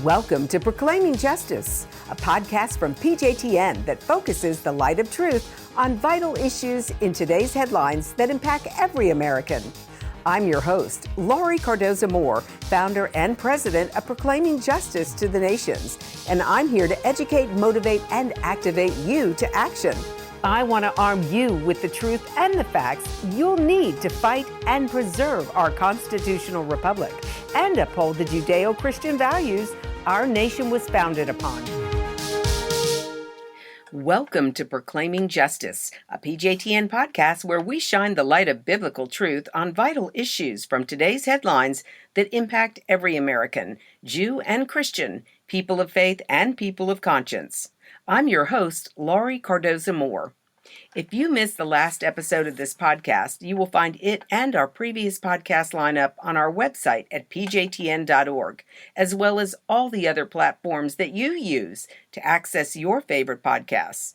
Welcome to Proclaiming Justice, a podcast from PJTN that focuses the light of truth on vital issues in today's headlines that impact every American. I'm your host, Laurie Cardoza-Moore, founder and president of Proclaiming Justice to the Nations, and I'm here to educate, motivate, and activate you to action. I want to arm you with the truth and the facts you'll need to fight and preserve our constitutional republic and uphold the Judeo-Christian values our nation was founded upon. Welcome to Proclaiming Justice, a PJTN podcast where we shine the light of biblical truth on vital issues from today's headlines that impact every American, Jew and Christian, people of faith and people of conscience. I'm your host, Laurie Cardoza-Moore. If you missed the last episode of this podcast, you will find it and our previous podcast lineup on our website at pjtn.org, as well as all the other platforms that you use to access your favorite podcasts.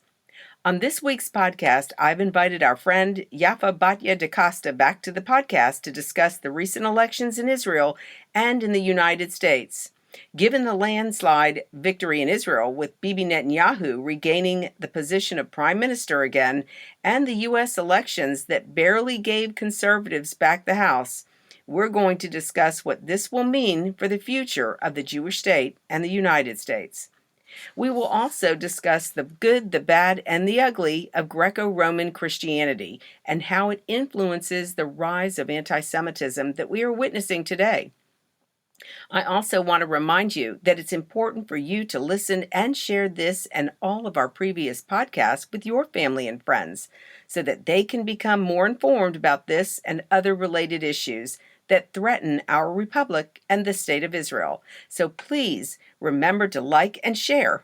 On this week's podcast, I've invited our friend Yaffah Batya daCosta back to the podcast to discuss the recent elections in Israel and in the United States. Given the landslide victory in Israel, with Bibi Netanyahu regaining the position of prime minister again, and the U.S. elections that barely gave conservatives back the House, we're going to discuss what this will mean for the future of the Jewish state and the United States. We will also discuss the good, the bad, and the ugly of Greco-Roman Christianity and how it influences the rise of antisemitism that we are witnessing today. I also want to remind you that it's important for you to listen and share this and all of our previous podcasts with your family and friends so that they can become more informed about this and other related issues that threaten our republic and the state of Israel. So please remember to like and share.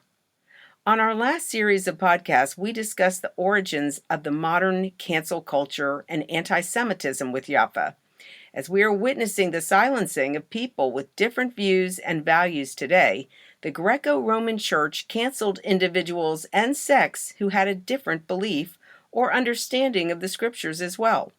On our last series of podcasts, we discussed the origins of the modern cancel culture and anti-Semitism with Yaffah. As we are witnessing the silencing of people with different views and values today, the Greco-Roman Church canceled individuals and sects who had a different belief or understanding of the scriptures as well.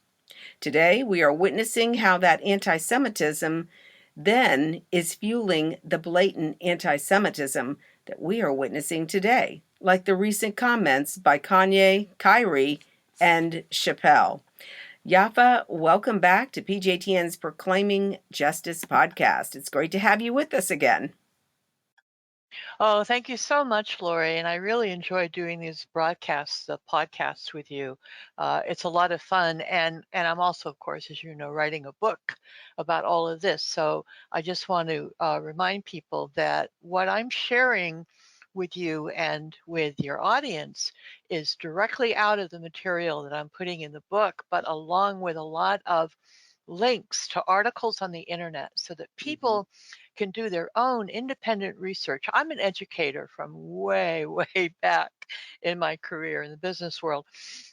Today, we are witnessing how that anti-Semitism then is fueling the blatant anti-Semitism that we are witnessing today, like the recent comments by Kanye, Kyrie, and Chappelle. Yaffah, welcome back to PJTN's Proclaiming Justice podcast. It's great to have you with us again. Oh, thank you so much, Lori. And I really enjoy doing these broadcasts, the podcasts with you. It's a lot of fun. And I'm also, of course, as you know, writing a book about all of this. So I just want to remind people that what I'm sharing with you and with your audience is directly out of the material that I'm putting in the book, but along with a lot of links to articles on the internet so that people can do their own independent research. I'm an educator from way, way back in my career in the business world.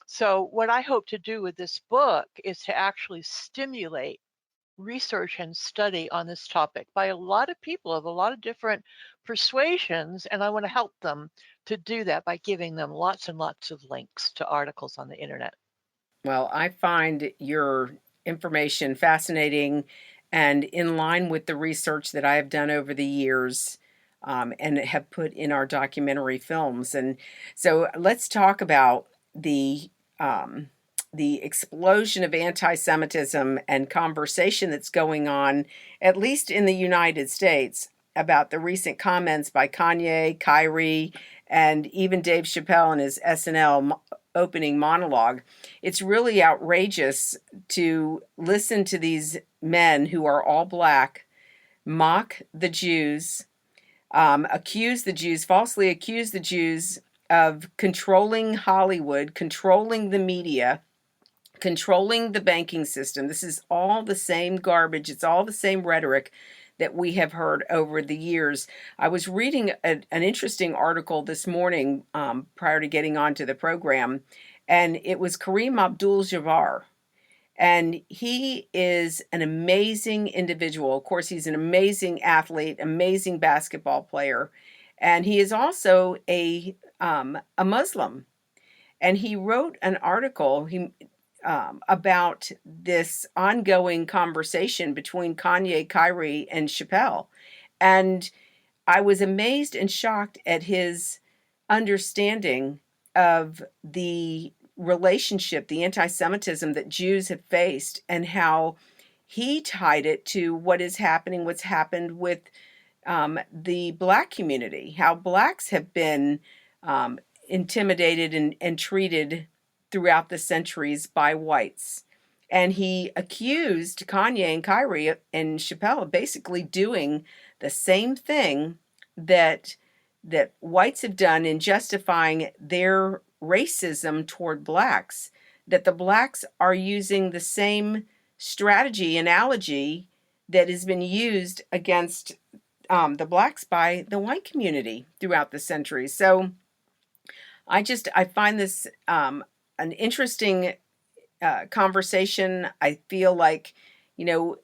So what I hope to do with this book is to actually stimulate research and study on this topic by a lot of people of a lot of different persuasions, and I want to help them to do that by giving them lots and lots of links to articles on the internet. Well, I find your information fascinating and in line with the research that I have done over the years and have put in our documentary films. And so let's talk about the explosion of anti-Semitism and conversation that's going on, at least in the United States, about the recent comments by Kanye, Kyrie, and even Dave Chappelle in his SNL opening monologue. It's really outrageous to listen to these men who are all black mock the Jews, falsely accuse the Jews of controlling Hollywood, controlling the media, controlling the banking system. This is all the same garbage. It's all the same rhetoric that we have heard over the years. I was reading an interesting article this morning prior to getting onto the program, and it was Kareem Abdul-Jabbar. And he is an amazing individual. Of course, he's an amazing athlete, amazing basketball player. And he is also a Muslim. And he wrote an article about this ongoing conversation between Kanye, Kyrie, and Chappelle. And I was amazed and shocked at his understanding of the relationship, the anti-Semitism that Jews have faced, and how he tied it to what is happening, what's happened with the Black community, how Blacks have been um, intimidated and treated throughout the centuries by whites. And he accused Kanye and Kyrie and Chappelle of basically doing the same thing that whites have done in justifying their racism toward blacks, that the blacks are using the same strategy analogy that has been used against the blacks by the white community throughout the centuries. So I find this an interesting conversation. I feel like,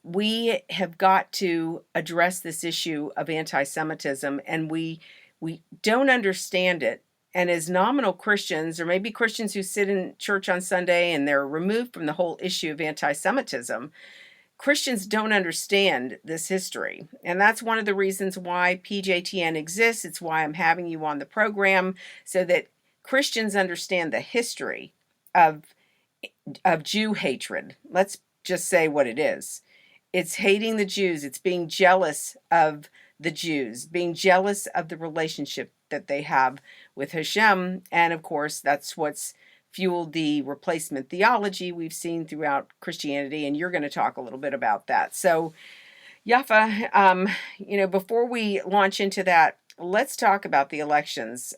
we have got to address this issue of anti-Semitism, and we don't understand it. And as nominal Christians, or maybe Christians who sit in church on Sunday and they're removed from the whole issue of anti-Semitism, Christians don't understand this history. And that's one of the reasons why PJTN exists. It's why I'm having you on the program, so that Christians understand the history of Jew hatred. Let's just say what it is. It's hating the Jews. It's being jealous of the Jews, being jealous of the relationship that they have with Hashem. And of course, that's what's fueled the replacement theology we've seen throughout Christianity. And you're going to talk a little bit about that. So, Yafa, before we launch into that, let's talk about the elections.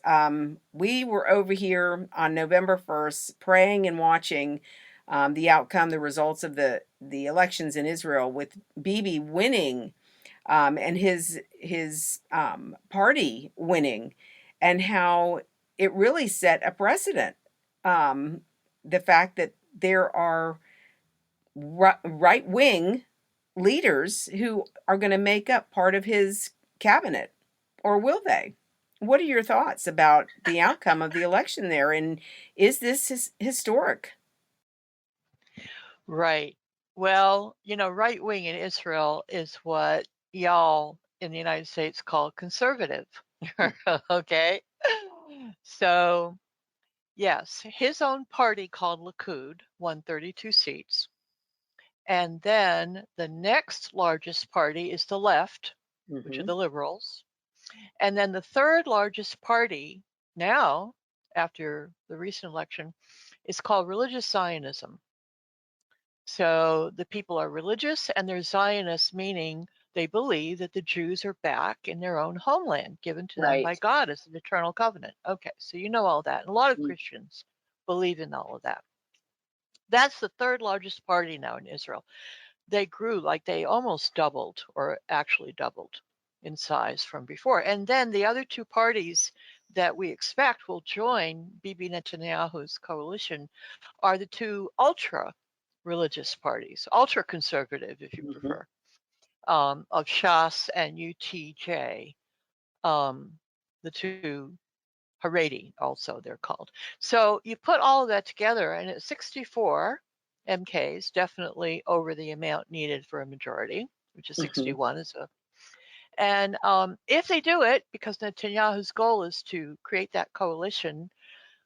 We were over here on November 1st praying and watching the outcome, the results of the elections in Israel, with Bibi winning, and his party winning, and how it really set a precedent. Um, the fact that there are right wing leaders who are going to make up part of his cabinet, or will they? What are your thoughts about the outcome of the election there, and is this historic? Right. Well, right wing in Israel is what y'all in the United States call conservative. Okay. So, yes, his own party called Likud won 32 seats. And then the next largest party is the left, which are Mm-hmm. the liberals. And then the third largest party now, after the recent election, is called religious Zionism. So the people are religious and they're Zionists, meaning they believe that the Jews are back in their own homeland given to them by Right. God as an eternal covenant. Okay, so you know all that. And a lot of Christians believe in all of that. That's the third largest party now in Israel. They grew, like they almost doubled, or actually doubled in size from before. And then the other two parties that we expect will join Bibi Netanyahu's coalition are the two ultra religious parties, ultra conservative, if you Mm-hmm. prefer, of Shas and UTJ, the two Haredi, also they're called. So you put all of that together, and at 64 MKs, definitely over the amount needed for a majority, which is Mm-hmm. 61 is a. And if they do it, because Netanyahu's goal is to create that coalition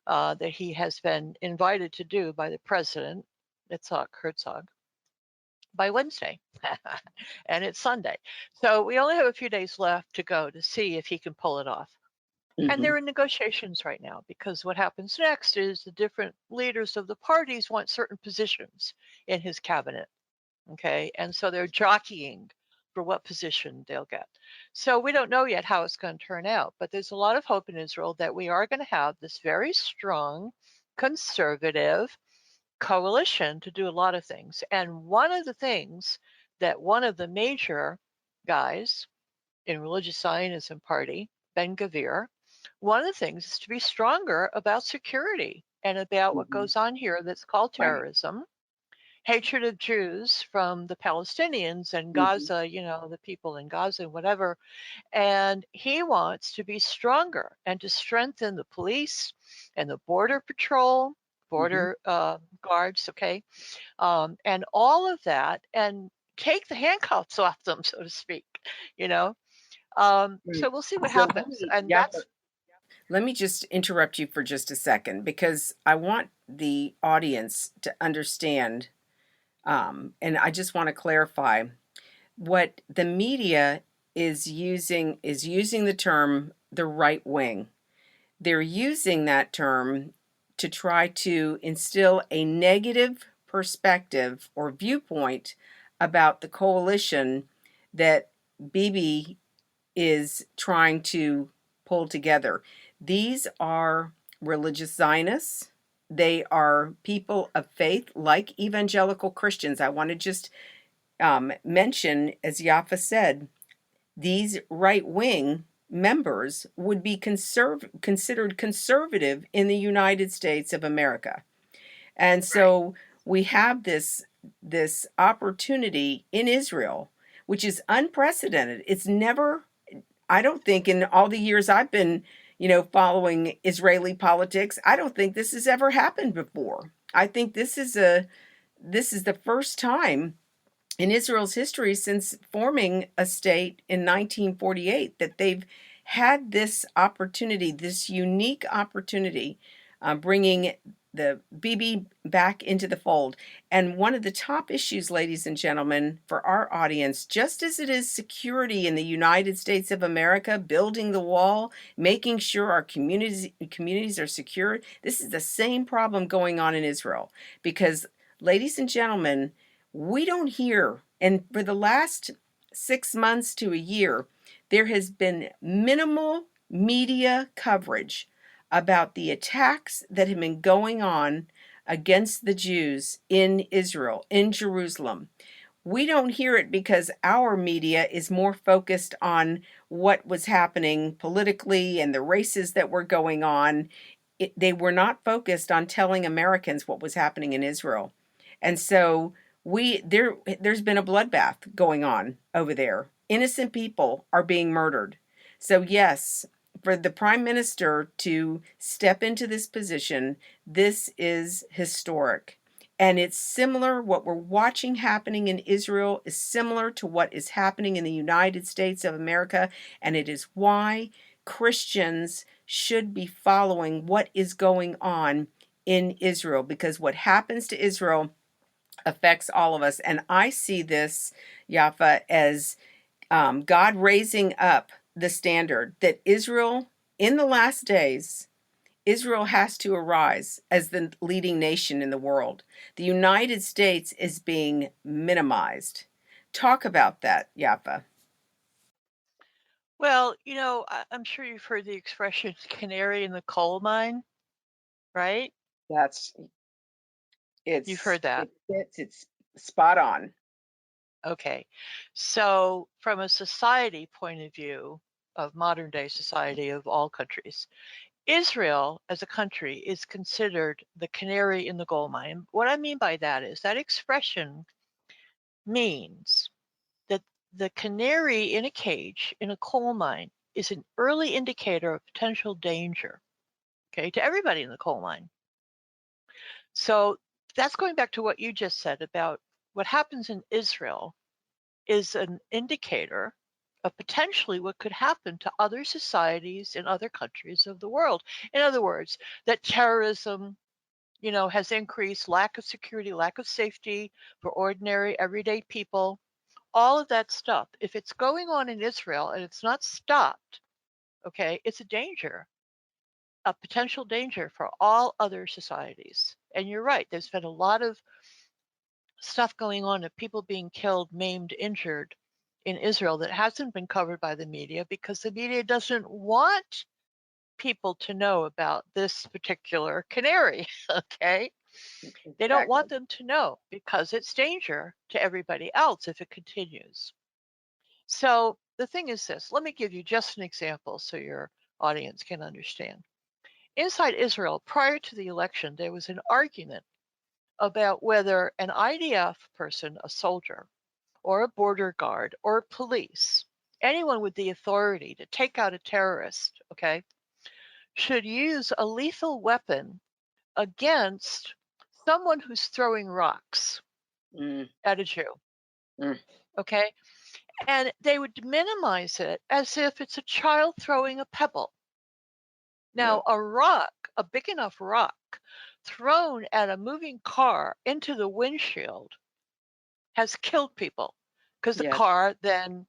that he has been invited to do by the president, Yitzhak Herzog, by Wednesday. And it's Sunday. So we only have a few days left to go to see if he can pull it off. And Mm-hmm. they're in negotiations right now, because what happens next is the different leaders of the parties want certain positions in his cabinet. Okay. And so they're jockeying for what position they'll get. So we don't know yet how it's going to turn out, but there's a lot of hope in Israel that we are going to have this very strong conservative coalition to do a lot of things. And one of the things that one of the major guys in religious Zionism party, Ben Gavir, one of the things is to be stronger about security and about what Mm-hmm. goes on here that's called Right. terrorism, hatred of Jews from the Palestinians and Mm-hmm. Gaza, the people in Gaza and whatever. And he wants to be stronger and to strengthen the police and the border patrol, Mm-hmm. border guards, okay, and all of that, and take the handcuffs off them, so to speak, you know. So we'll see what So let happens. me, And Yafa, that's let me just interrupt you for just a second because I want the audience to understand, and I just want to clarify what the media is using the term the right wing. They're using that term to try to instill a negative perspective or viewpoint about the coalition that Bibi is trying to pull together. These are religious Zionists. They are people of faith, like evangelical Christians. I want to just mention, as Yafa said, these right wing members would be considered conservative in the United States of America. And right. so we have this opportunity in Israel, which is unprecedented. It's never, I don't think in all the years I've been, following Israeli politics, I don't think this has ever happened before. I think this is the first time in Israel's history since forming a state in 1948 that they've had this opportunity, this unique opportunity, bringing the Bibi back into the fold. And one of the top issues, ladies and gentlemen, for our audience, just as it is security in the United States of America, building the wall, making sure our communities are secure, this is the same problem going on in Israel. Because, ladies and gentlemen, we don't hear, and for the last 6 months to a year, there has been minimal media coverage about the attacks that have been going on against the Jews in Israel, in Jerusalem. We don't hear it because our media is more focused on what was happening politically and the races that were going on. They were not focused on telling Americans what was happening in Israel. And so there's been a bloodbath going on over there. Innocent people are being murdered. So yes, for the prime minister to step into this position, this is historic. And it's similar, what we're watching happening in Israel is similar to what is happening in the United States of America. And it is why Christians should be following what is going on in Israel, because what happens to Israel affects all of us. And I see this, Yafa, as God raising up the standard that Israel, in the last days, Israel has to arise as the leading nation in the world. The United States is being minimized. Talk about that, Yafa. Well, I'm sure you've heard the expression canary in the coal mine, right? That's You've it's heard that. it fits, it's spot on. Okay. So, from a society point of view, of modern day society of all countries, Israel as a country is considered the canary in the coal mine. What I mean by that is that expression means that the canary in a cage in a coal mine is an early indicator of potential danger, okay, to everybody in the coal mine. So that's going back to what you just said about what happens in Israel is an indicator of potentially what could happen to other societies in other countries of the world. In other words, that terrorism, has increased, lack of security, lack of safety for ordinary everyday people, all of that stuff. If it's going on in Israel and it's not stopped, okay, it's a danger, a potential danger for all other societies. And you're right, there's been a lot of stuff going on of people being killed, maimed, injured in Israel that hasn't been covered by the media because the media doesn't want people to know about this particular canary, okay? They don't want Exactly. them to know because it's danger to everybody else if it continues. So the thing is this, let me give you just an example so your audience can understand. Inside Israel, prior to the election, there was an argument about whether an IDF person, a soldier, or a border guard or police, anyone with the authority to take out a terrorist, okay, should use a lethal weapon against someone who's throwing rocks Mm, at a Jew. mm. Okay. And they would minimize it as if it's a child throwing a pebble. Yeah. Now, a rock, a big enough rock, thrown at a moving car into the windshield has killed people because the Yes. car then,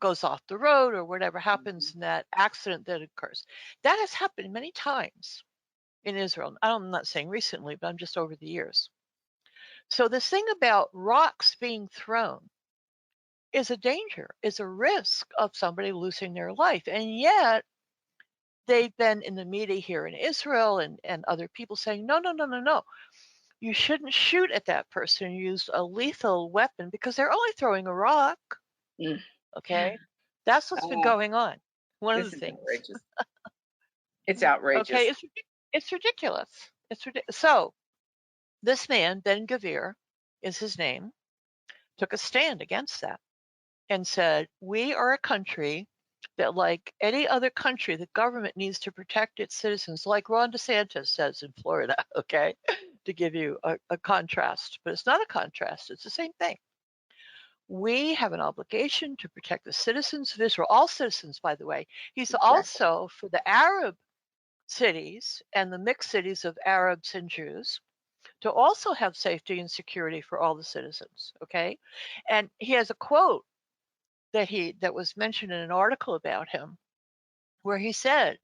goes off the road or whatever Mhm. happens in that accident that occurs. That has happened many times in Israel. I'm not saying recently, but I'm just over the years. So this thing about rocks being thrown is a danger, is a risk of somebody losing their life. And yet they've been in the media here in Israel and other people saying, no, no, no, no, no. You shouldn't shoot at that person, use a lethal weapon because they're only throwing a rock. Mm. Okay. That's what's been Uh, going on. One of the this is things. outrageous. It's Okay. outrageous. It's ridiculous. It's ridiculous. So this man, Ben Gavir is his name, took a stand against that and said, we are a country that, like any other country, the government needs to protect its citizens, like Ron DeSantis says in Florida, okay, to give you a contrast. But it's not a contrast, it's the same thing. We have an obligation to protect the citizens of Israel, all citizens, by the way. He's Exactly. also for the Arab cities and the mixed cities of Arabs and Jews to also have safety and security for all the citizens, okay? And he has a quote that was mentioned in an article about him where he said,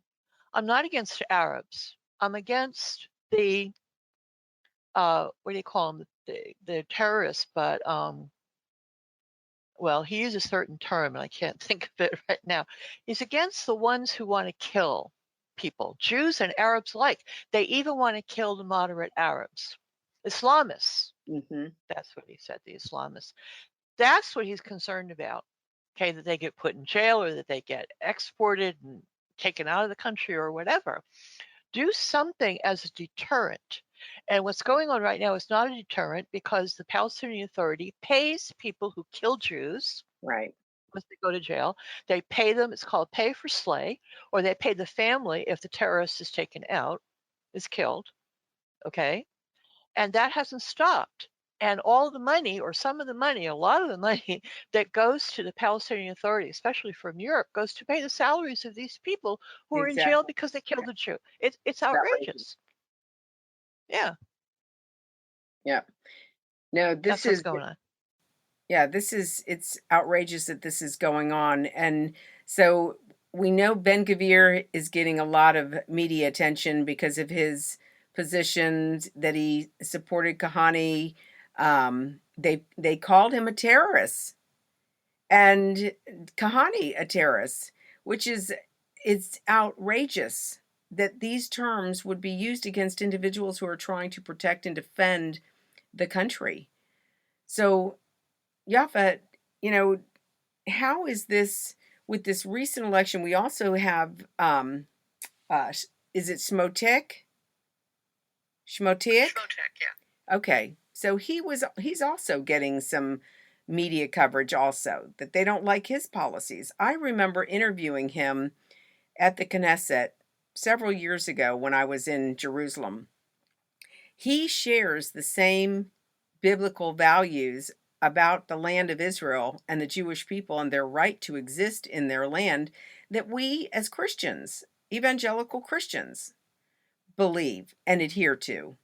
I'm not against Arabs. I'm against the what do you call them? The terrorists, but well, he used a certain term and I can't think of it right now. He's against the ones who want to kill people, Jews and Arabs alike. They even want to kill the moderate Arabs, Islamists. Hmm. That's what he said, the Islamists. That's what he's concerned about. Okay, that they get put in jail or that they get exported and taken out of the country or whatever. Do something as a deterrent. And what's going on right now is not a deterrent because the Palestinian Authority pays people who kill Jews Right. once they go to jail. They pay them, it's called pay for slay, or they pay the family if the terrorist is taken out, is killed. Okay. And that hasn't stopped. And all the money, or some of the money, a lot of the money that goes to the Palestinian Authority, especially from Europe, goes to pay the salaries of these people who are in jail Exactly. because they Yeah. killed a Jew. It's It's outrageous. outrageous. Yeah, Yeah. No, this that's what's is, going on. yeah, it's outrageous that this is going on. And so we know Ben Gavir is getting a lot of media attention because of his positions that he supported Kahani. They called him a terrorist and Kahani a terrorist, which is it's outrageous that these terms would be used against individuals who are trying to protect and defend the country. So, Yafa, you know, how is this with this recent election? We also have, is it Smotek? Schmotek? Schmotek, yeah. Okay, so he's also getting some media coverage also that they don't like his policies. I remember interviewing him at the Knesset several years ago when I was in Jerusalem. He shares the same biblical values about the land of Israel and the Jewish people and their right to exist in their land that we as Christians, evangelical Christians, believe and adhere to.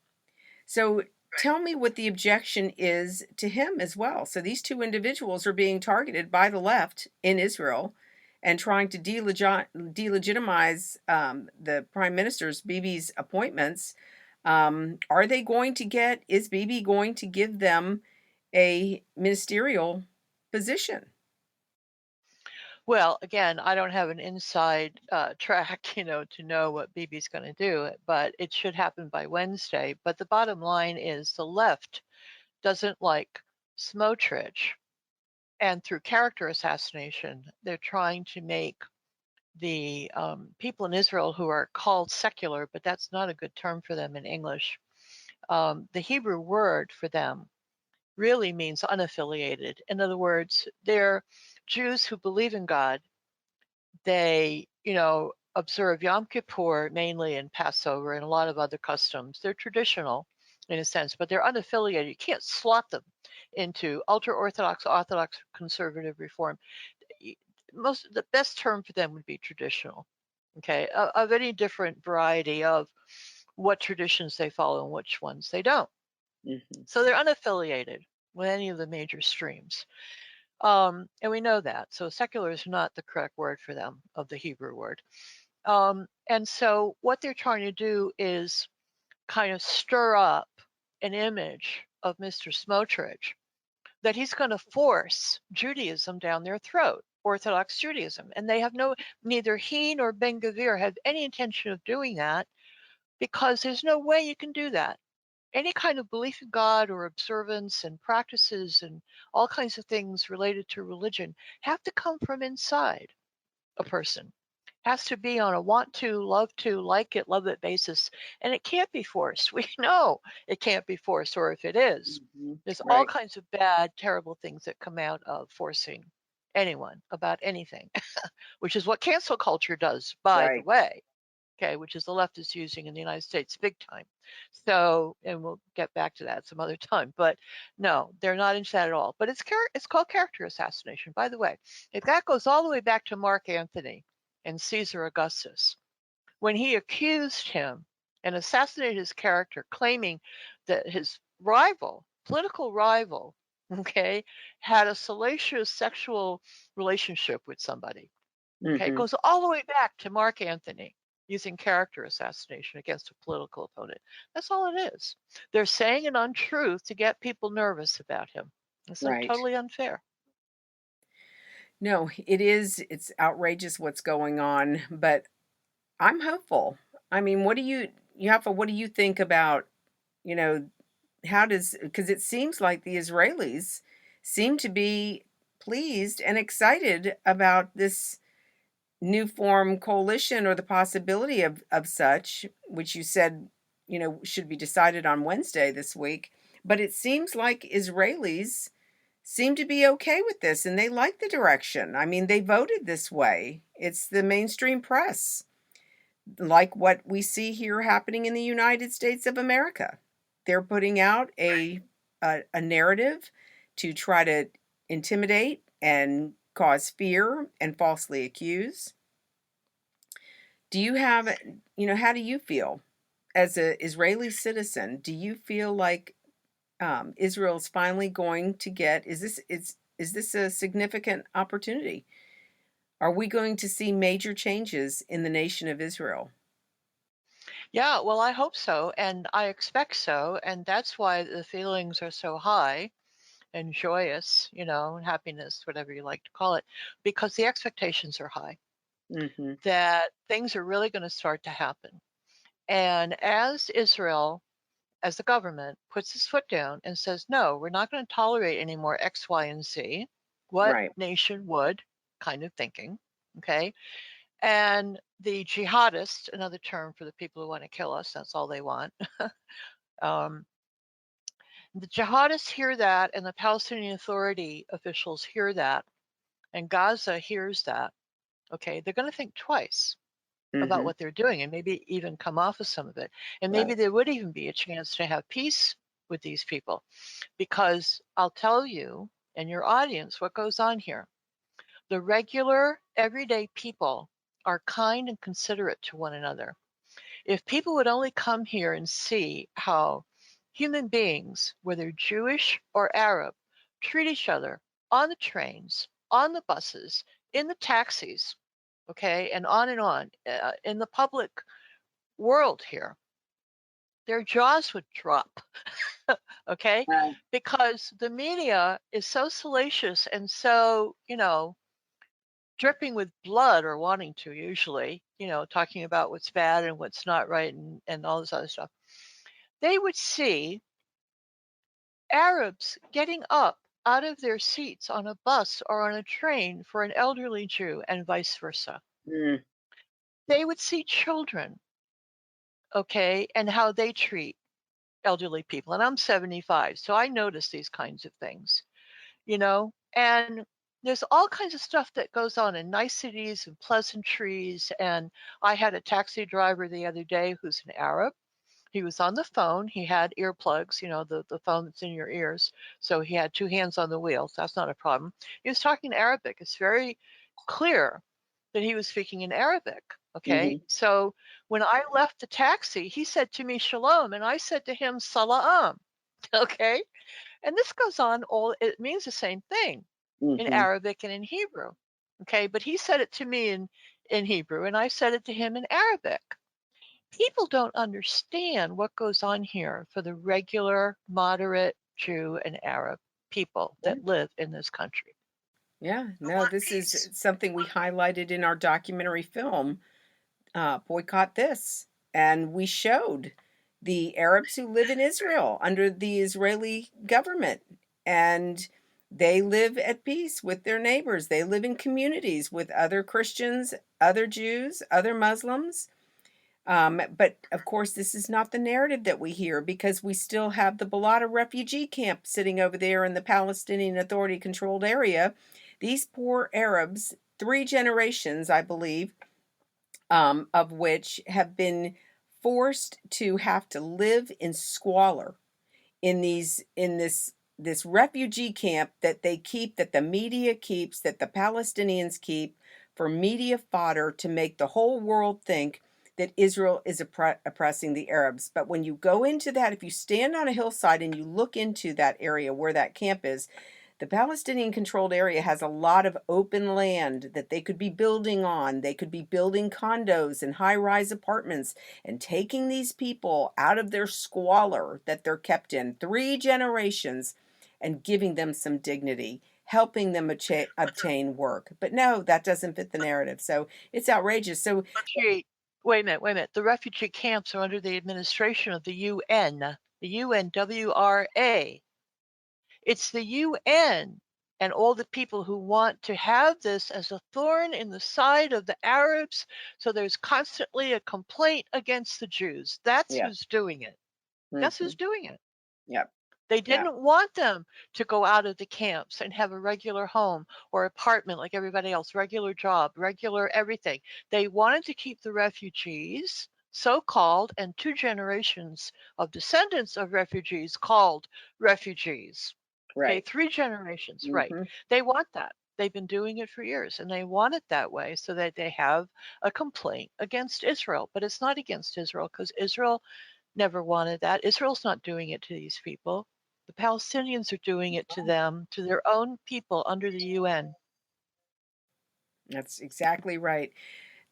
So tell me what the objection is to him as well. So these two individuals are being targeted by the left in Israel and trying to delegitimize the prime minister's Bibi's appointments. Are they going to get, is Bibi going to give them a ministerial position? Well, again, I don't have an inside track, to know what Bibi's going to do, but it should happen by Wednesday. But the bottom line is the left doesn't like Smotrich, and through character assassination, they're trying to make the people in Israel who are called secular, but that's not a good term for them in English. The Hebrew word for them really means unaffiliated. In other words, they're Jews who believe in God. They, observe Yom Kippur mainly and Passover and a lot of other customs. They're traditional in a sense, but they're unaffiliated. You can't slot them into ultra-Orthodox, Orthodox, conservative, Reform. The best term for them would be traditional, okay, of any different variety of what traditions they follow and which ones they don't. Mm-hmm. So they're unaffiliated with any of the major streams. And we know that. So secular is not the correct word for them, of the Hebrew word. And so what they're trying to do is kind of stir up an image of Mr. Smotrich that he's going to force Judaism down their throat, Orthodox Judaism. And they have neither he nor Ben Gvir have any intention of doing that, because there's no way you can do that. Any kind of belief in God or observance and practices and all kinds of things related to religion have to come from inside a person. Has to be on a want to, like it, love it basis. And it can't be forced. We know it can't be forced, or if it is, Mm-hmm. there's all Right. kinds of bad, terrible things that come out of forcing anyone about anything, which is what cancel culture does, by the Right. way. Okay, which is the left is using in the United States big time. So, and we'll get back to that some other time. But no, they're not into that at all. But it's called character assassination, by the way. If that goes all the way back to Mark Antony and Caesar Augustus, when he accused him and assassinated his character, claiming that his rival, political rival, okay, had a salacious sexual relationship with somebody. Okay, it Mm-hmm. goes all the way back to Mark Antony using character assassination against a political opponent. That's all it is. They're saying an untruth to get people nervous about him. It's so Right. totally unfair. No, it is. It's outrageous what's going on, but I'm hopeful. I mean, Yafa, what do you think about, you know, because it seems like the Israelis seem to be pleased and excited about this new form coalition, or the possibility of such, which you said, should be decided on Wednesday this week. But it seems like Israelis seem to be okay with this, and they like the direction. I mean, they voted this way. It's the mainstream press, like what we see here happening in the United States of America. They're putting out a narrative to try to intimidate and cause fear and falsely accuse. Do you have, how do you feel as an Israeli citizen? Do you feel like Israel's finally going to get? Is this a significant opportunity? Are we going to see major changes in the nation of Israel? Yeah, well, I hope so, and I expect so, and that's why the feelings are so high and joyous, and happiness, whatever you like to call it, because the expectations are high Mm-hmm. that things are really going to start to happen. And as Israel, as the government, puts its foot down and says, no, we're not going to tolerate any more X, Y, and Z, what Right. nation would, kind of thinking, okay? And the jihadists, another term for the people who want to kill us, that's all they want. um, the jihadists hear that, and the Palestinian Authority officials hear that, and Gaza hears that, okay? They're going to think twice about Mm-hmm. what they're doing and maybe even come off of some of it. And maybe Right. there would even be a chance to have peace with these people. Because I'll tell you and your audience what goes on here. The regular, everyday people are kind and considerate to one another. If people would only come here and see how human beings, whether Jewish or Arab, treat each other on the trains, on the buses, in the taxis, okay, and on, in the public world here, their jaws would drop, okay, Right. because the media is so salacious and so, dripping with blood, or wanting to, usually, talking about what's bad and what's not right, and all this other stuff. They would see Arabs getting up out of their seats on a bus or on a train for an elderly Jew, and vice versa. Mm. They would see children, okay, and how they treat elderly people. And I'm 75, so I notice these kinds of things, and there's all kinds of stuff that goes on, in niceties and pleasantries. And I had a taxi driver the other day who's an Arab, He was on the phone. He had earplugs, the phone that's in your ears. So he had two hands on the wheel. So that's not a problem. He was talking Arabic. It's very clear that he was speaking in Arabic. Okay. Mm-hmm. So when I left the taxi, he said to me, Shalom. And I said to him, Salam. Okay. And this goes on it means the same thing in Mm-hmm. Arabic and in Hebrew. Okay. But he said it to me in Hebrew, and I said it to him in Arabic. People don't understand what goes on here for the regular, moderate Jew and Arab people that live in this country. Yeah, no, this is something we highlighted in our documentary film, Boycott This. And we showed the Arabs who live in Israel under the Israeli government. And they live at peace with their neighbors. They live in communities with other Christians, other Jews, other Muslims. But of course, this is not the narrative that we hear because we still have the Balata refugee camp sitting over there in the Palestinian Authority controlled area. These poor Arabs, 3 generations, I believe, of which have been forced to have to live in squalor in this refugee camp that they keep, that the media keeps, that the Palestinians keep for media fodder to make the whole world think that Israel is oppressing the Arabs. But when you go into that, if you stand on a hillside and you look into that area where that camp is, the Palestinian controlled area has a lot of open land that they could be building on. They could be building condos and high rise apartments and taking these people out of their squalor that they're kept in 3 generations and giving them some dignity, helping them obtain work. But no, that doesn't fit the narrative. So it's outrageous. So, Wait a minute. The refugee camps are under the administration of the UN, the UNWRA. It's the UN and all the people who want to have this as a thorn in the side of the Arabs. So there's constantly a complaint against the Jews. That's yeah. who's doing it. That's Mm-hmm. who's doing it. Yep. They Yeah. didn't want them to go out of the camps and have a regular home or apartment like everybody else, regular job, regular everything. They wanted to keep the refugees, so called, and 2 generations of descendants of refugees called refugees. Okay, Right. 3 generations, right. Mm-hmm. They want that. They've been doing it for years and they want it that way so that they have a complaint against Israel. But it's not against Israel because Israel never wanted that. Israel's not doing it to these people. The Palestinians are doing it to them, to their own people under the UN. That's exactly right.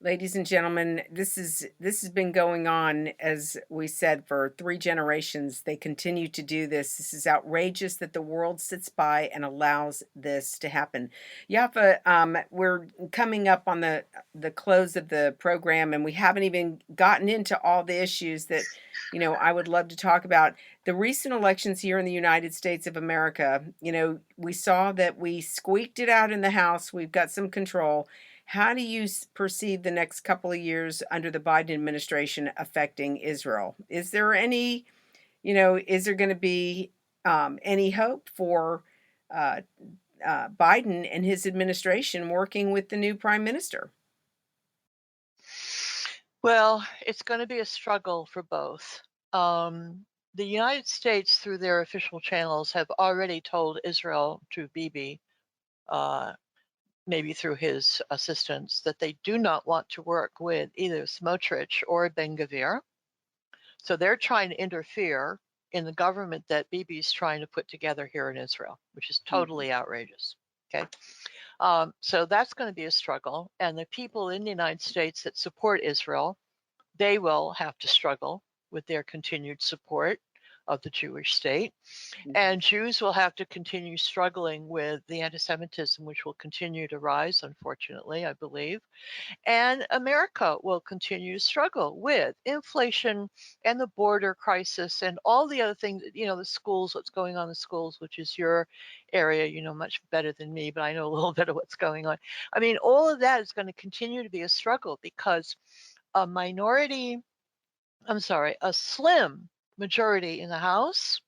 Ladies and gentlemen, this has been going on, as we said, for 3 generations. They continue to do this. This is outrageous that the world sits by and allows this to happen. Yafa, we're coming up on the close of the program, and we haven't even gotten into all the issues that I would love to talk about. The recent elections here in the United States of America. We saw that we squeaked it out in the House. We've got some control. How do you perceive the next couple of years under the Biden administration affecting Israel? Is there is there going to be any hope for uh, Biden and his administration working with the new prime minister? Well, it's going to be a struggle for both. The United States, through their official channels, have already told Israel, through Bibi, uh, maybe through his assistants, that they do not want to work with either Smotrich or Ben-Gvir. So they're trying to interfere in the government that Bibi's trying to put together here in Israel, which is Mhm. totally outrageous. Okay. So that's going to be a struggle. And the people in the United States that support Israel, they will have to struggle with their continued support of the Jewish state. Mhm. And Jews will have to continue struggling with the antisemitism, which will continue to rise, unfortunately, I believe. And America will continue to struggle with inflation and the border crisis and all the other things, the schools, what's going on in schools, which is your area, much better than me, but I know a little bit of what's going on. I mean, all of that is going to continue to be a struggle because a minority, a slim majority in the House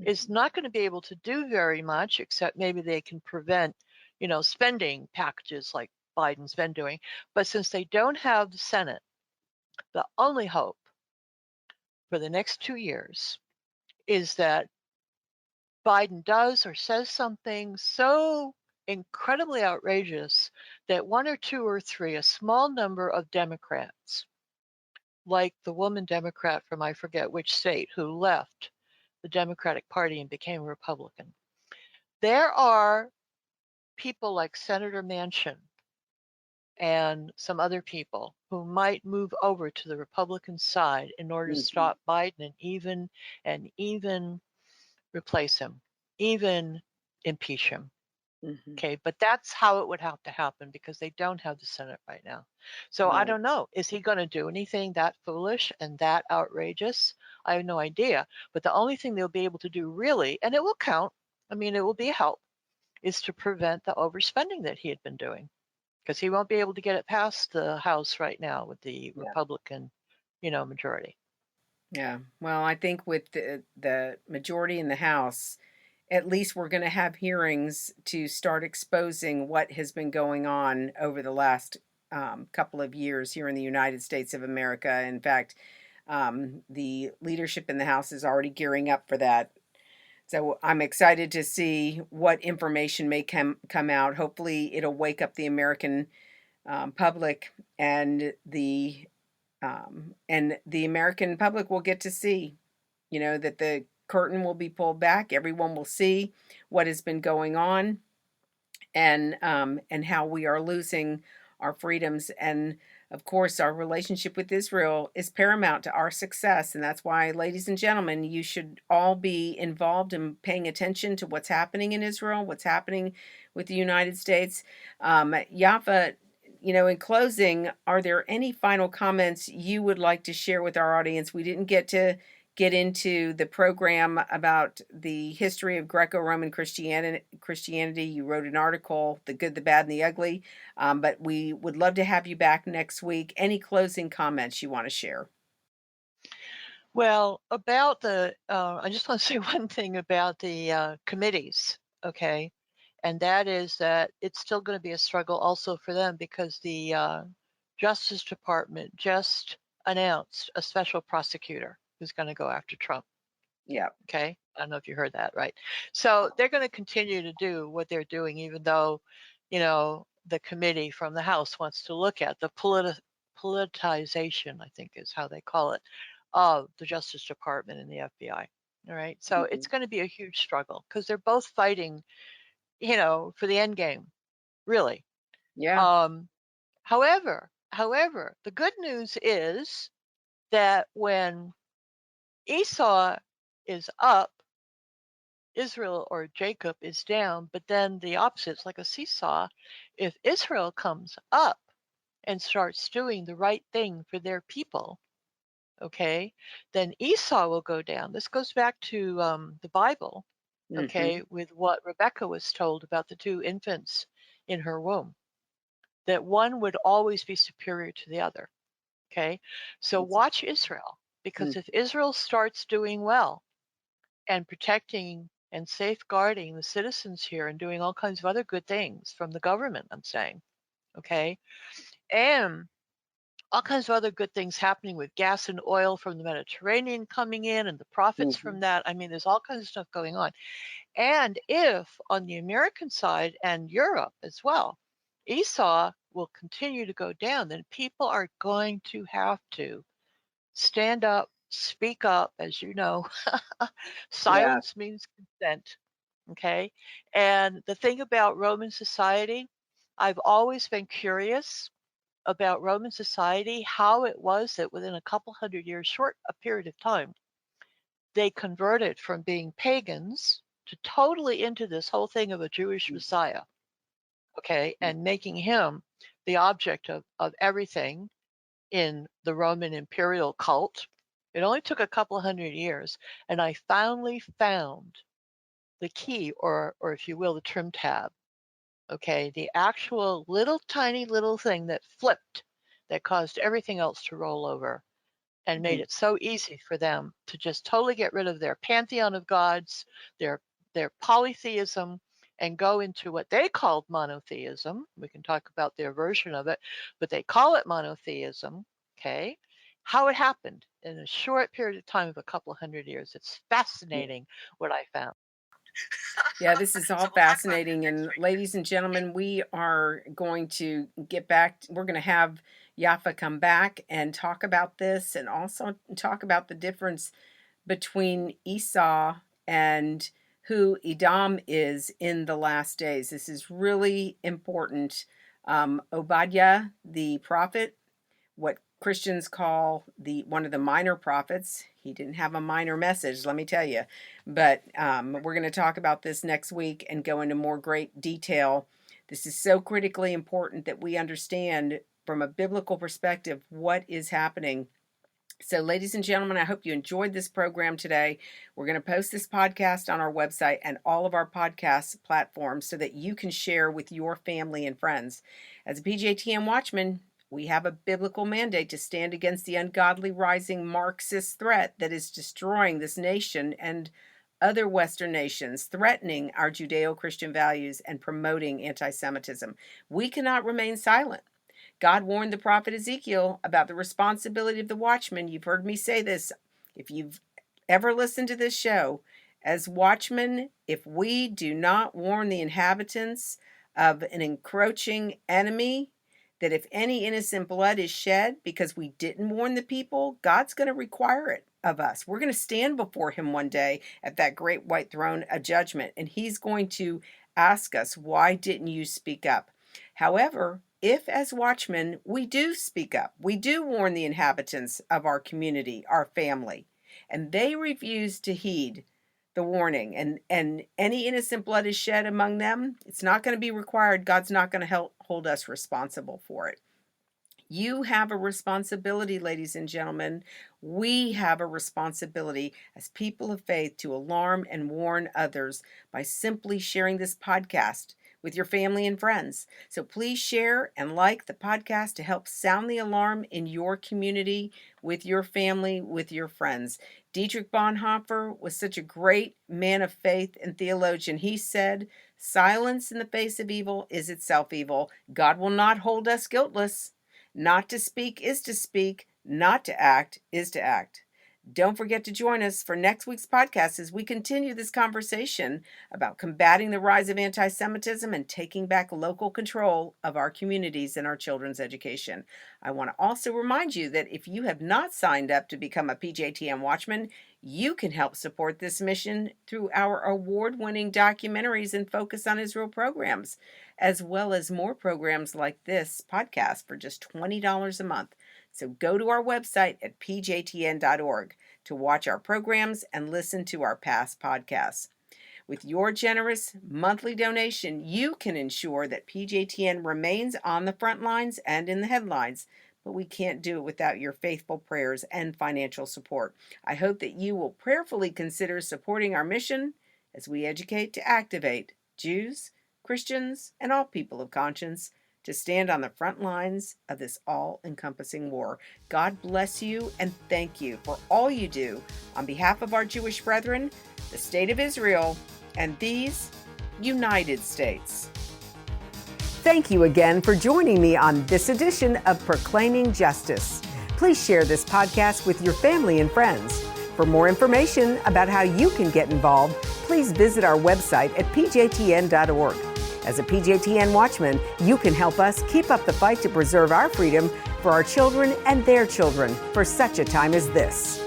is Mhm. not going to be able to do very much, except maybe they can prevent, spending packages like Biden's been doing. But since they don't have the Senate, the only hope for the next 2 years is that Biden does or says something so incredibly outrageous that one or two or three, a small number of Democrats, like the woman Democrat from I forget which state who left the Democratic Party and became a Republican. There are people like Senator Manchin and some other people who might move over to the Republican side in order to Mhm. stop Biden and even replace him, even impeach him. Mhm. Okay, but that's how it would have to happen because they don't have the Senate right now. So I Right. don't know. Is he going to do anything that foolish and that outrageous? I have no idea. But the only thing they'll be able to do really, and it will count, I mean, it will be a help, is to prevent the overspending that he had been doing because he won't be able to get it past the House right now with the Yeah. Republican, majority. Yeah. Well, I think with the majority in the House, at least we're going to have hearings to start exposing what has been going on over the last couple of years here in the United States of America. In fact, the leadership in the House is already gearing up for that. So I'm excited to see what information may come out. Hopefully, it'll wake up the American public, and the American public will get to see, that the curtain will be pulled back. Everyone will see what has been going on, and how we are losing our freedoms. And of course, our relationship with Israel is paramount to our success. And that's why, ladies and gentlemen, you should all be involved in paying attention to what's happening in Israel, what's happening with the United States. Yafa, in closing, are there any final comments you would like to share with our audience? We didn't get into the program about the history of Greco-Roman Christianity. You wrote an article, The Good, the Bad, and the Ugly. But we would love to have you back next week. Any closing comments you want to share? Well, about I just want to say one thing about the committees, okay? And that is that it's still going to be a struggle also for them because the Justice Department just announced a special prosecutor who's going to go after Trump. Yeah. Okay. I don't know if you heard that, right? So they're going to continue to do what they're doing, even though, the committee from the House wants to look at the politicization, I think is how they call it, of the Justice Department and the FBI. All right. So Mhm. it's going to be a huge struggle because they're both fighting, for the end game, really. Yeah. Um, however, the good news is that when Esau is up, Israel or Jacob is down, but then the opposite's like a seesaw. If Israel comes up and starts doing the right thing for their people, okay, then Esau will go down. This goes back to the Bible, Hmm. okay, with what Rebecca was told about the two infants in her womb, that one would always be superior to the other, okay? So watch Israel, because if Israel starts doing well, and protecting and safeguarding the citizens here and doing all kinds of other good things from the government, I'm saying, okay? And all kinds of other good things happening with gas and oil from the Mediterranean coming in and the profits Hmm. from that. I mean, there's all kinds of stuff going on. And if on the American side and Europe as well, Esau will continue to go down, then people are going to have to stand up, speak up, as you know. Yeah. Silence means consent. Okay. And the thing about Roman society, I've always been curious about Roman society, how it was that within a couple hundred years, short a period of time, they converted from being pagans to totally into this whole thing of a Jewish Messiah. Okay. And making him the object of everything in the Roman imperial cult. It only took a couple hundred years. And I finally found the key, or if you will, the trim tab. Okay, the actual little tiny little thing that flipped, that caused everything else to roll over and made it so easy for them to just totally get rid of their pantheon of gods, their their polytheism, and go into what they called monotheism. We can talk about their version of it, but they call it monotheism. Okay, how it happened in a short period of time of a couple of hundred years. It's fascinating what I found. Yeah, this is all fascinating. And ladies and gentlemen, we are going to get back. We're going to have Yaffah come back and talk about this and also talk about the difference between Esau and who Edom is in the last days. This is really important. Obadiah, the prophet, what Christians call the one of the minor prophets. He didn't have a minor message, let me tell you. But we're going to talk about this next week and go into more great detail. This is so critically important that we understand from a biblical perspective what is happening. So, ladies and gentlemen, I hope you enjoyed this program today. We're going to post this podcast on our website and all of our podcast platforms so that you can share with your family and friends. As a PJTN Watchman, we have a biblical mandate to stand against the ungodly rising Marxist threat that is destroying this nation and other Western nations, threatening our Judeo-Christian values and promoting anti-Semitism. We cannot remain silent. God warned the prophet Ezekiel about the responsibility of the watchman. You've heard me say this. If you've ever listened to this show, as watchmen, if we do not warn the inhabitants of an encroaching enemy, that if any innocent blood is shed because we didn't warn the people, God's going to require it of us. We're going to stand before him one day at that great white throne of judgment, and he's going to ask us, why didn't you speak up? However, if as watchmen we do speak up, we do warn the inhabitants of our community, our family, and they refuse to heed the warning, and any innocent blood is shed among them, it's not going to be required. God's not going to hold us responsible for it. You have a responsibility, ladies and gentlemen. We have a responsibility as people of faith to alarm and warn others by simply sharing this podcast with your family and friends. So please share and like the podcast to help sound the alarm in your community, with your family, with your friends. Dietrich Bonhoeffer was such a great man of faith and theologian. He said, "Silence in the face of evil is itself evil. God will not hold us guiltless. Not to speak is to speak. Not to act is to act." Don't forget to join us for next week's podcast as we continue this conversation about combating the rise of anti-Semitism and taking back local control of our communities and our children's education. I want to also remind you that if you have not signed up to become a PJTN Watchman, you can help support this mission through our award-winning documentaries and Focus on Israel programs, as well as more programs like this podcast for just $20 a month. So go to our website at pjtn.org to watch our programs and listen to our past podcasts. With your generous monthly donation, you can ensure that PJTN remains on the front lines and in the headlines, but we can't do it without your faithful prayers and financial support. I hope that you will prayerfully consider supporting our mission as we educate to activate Jews, Christians, and all people of conscience to stand on the front lines of this all-encompassing war. God bless you and thank you for all you do on behalf of our Jewish brethren, the State of Israel, and these United States. Thank you again for joining me on this edition of Proclaiming Justice. Please share this podcast with your family and friends. For more information about how you can get involved, please visit our website at pjtn.org. As a PJTN Watchman, you can help us keep up the fight to preserve our freedom for our children and their children for such a time as this.